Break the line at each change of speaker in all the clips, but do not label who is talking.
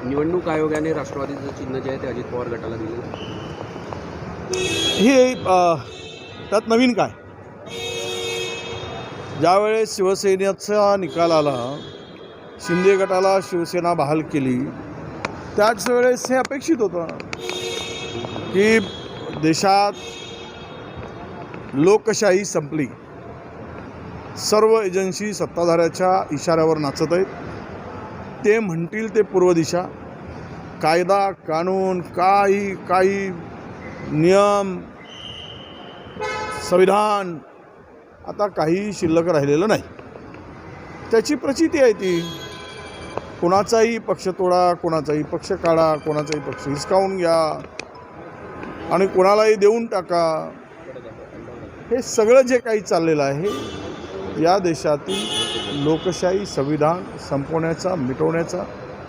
निवडणूक आयोगाने राष्ट्रवादीचं चिन्ह जे आहे ते अजित पवार गटाला दिलं.
हे त्यात नवीन काय? ज्यावेळेस शिवसेनेचा निकाल आला, शिंदे गटाला शिवसेना बहाल केली, त्याच वेळेस हे अपेक्षित होतं की देशात लोकशाही संपली, सर्व एजन्सी सत्ताधाऱ्याच्या इशाऱ्यावर नाचत आहेत, ते म्हणतील ते पूर्व दिशा, कायदा कानून काही नियम संविधान आता काही शिल्लक राहिलेलं नाही. त्याची प्रचिती आहे ती. कोणाचाही पक्ष तोडा, कोणाचाही पक्ष काढा, कोणाचाही पक्ष हिसकावून घ्या आणि कोणालाही देऊन टाका. हे सगळं जे काही चाललेलं आहे या देशातील लोकशाही संविधान संपवण्याचा, मिटवण्याचा,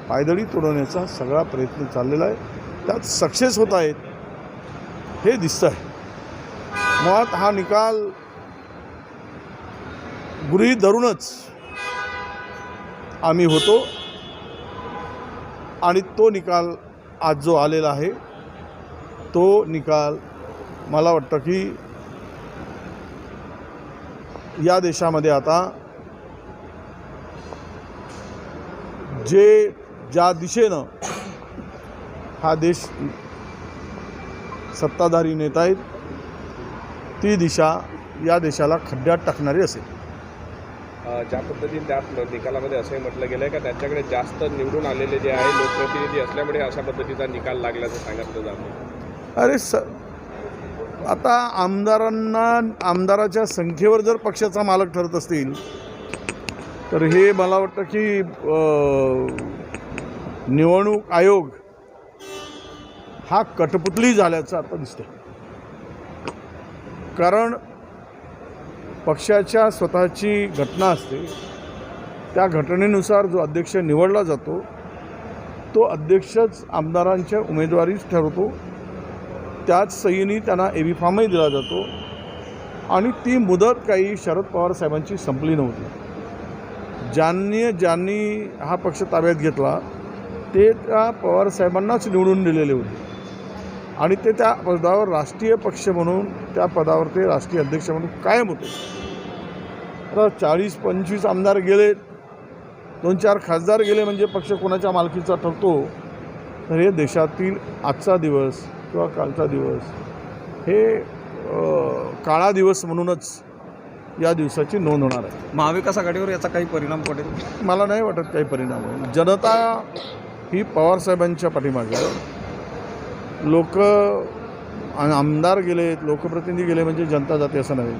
पायदळी तोडवण्याचा सगळा प्रयत्न चाललेला आहे. त्यात सक्सेस होत आहेत हे दिसतं आहे. मुळात हा निकाल गृहीत धरूनच आम्ही होतो आणि तो निकाल आज जो आलेला आहे तो निकाल मला वाटतं की या देशामध्ये आता ज्या दिशेनं हा देश सत्ताधारी नेता आहेत ती दिशा या देशाला खड्ड्यात टाकणारी असेल.
ज्या पद्धतीने त्यात निकालामध्ये असंही म्हटलं गेलं आहे का त्यांच्याकडे जास्त निवडून आलेले जे आहे लोकप्रतिनिधी असल्यामुळे अशा पद्धतीचा निकाल लागल्याचं सांगितलं जातं.
अरे आता आमदाराच्या संख्येवर जर पक्षाचा मालक ठरत असतील तर हे मला वाटतं की निवडणूक आयोग हा कठपुतली झाल्याचं आता दिसतं. कारण पक्षाच्या स्वतःची घटना असते, त्या घटनेनुसार जो अध्यक्ष निवडला जातो तो अध्यक्षच आमदारांच्या उमेदवारीच ठरवतो. त्याच सहीने त्यांना एबी फॉर्मही दिला जातो आणि ती मुदत काही शरद पवार साहेबांची संपली नव्हती. ज्यांनी हा पक्ष ताब्यात घेतला ते त्या पवार साहेबांनाच निवडून दिलेले होते आणि ते त्या पदावर राष्ट्रीय पक्ष म्हणून त्या पदावर ते राष्ट्रीय अध्यक्ष म्हणून कायम होते. आता 40-25 आमदार गेले, 2-4 खासदार गेले म्हणजे पक्ष कोणाच्या मालकीचा ठरतो. तर हे देशातील आजचा दिवस किंवा कालचा दिवस हे काळा दिवस म्हणूनच या दिवसाची नोंद होणार आहे.
महाविकास आघाडीवर याचा काही परिणाम पडेल?
मला नाही वाटत काही परिणाम होईल. जनता ही पवारसाहेबांच्या पाठीमागे, लोक आमदार गेलेत, लोकप्रतिनिधी गेले म्हणजे जनता जाते असं नव्हे.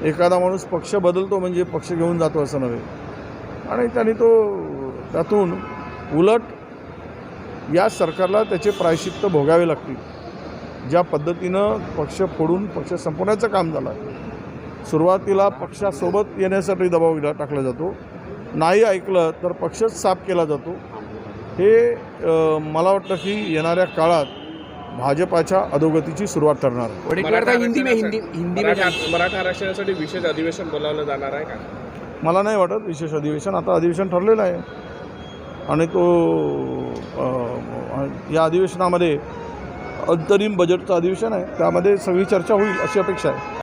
एखादा माणूस पक्ष बदलतो म्हणजे पक्ष घेऊन जातो असं नव्हे. आणि त्यांनी त्यातून उलट या सरकारला त्याचे प्रायश्चित्त भोगावे लागतील. ज्या पद्धतीनं पक्ष फोडून पक्ष संपवण्याचं काम झालं आहे. सुरुवातीला पक्षासोबत येण्यासाठी दबाव टाकला जातो, नाही ऐकलं तर पक्षच साफ केला जातो. हे मला वाटतं की येणाऱ्या काळात भाजपाच्या अधोगतीची सुरुवात ठरणार आहे.
मराठा आरक्षणासाठी विशेष अधिवेशन बोलावलं जाणार आहे का?
मला नाही वाटत विशेष अधिवेशन. आता अधिवेशन ठरलेलं आहे आणि तो या अधिवेशनामध्ये अंतरिम बजेटचं अधिवेशन आहे, त्यामध्ये सगळी चर्चा होईल अशी अपेक्षा आहे.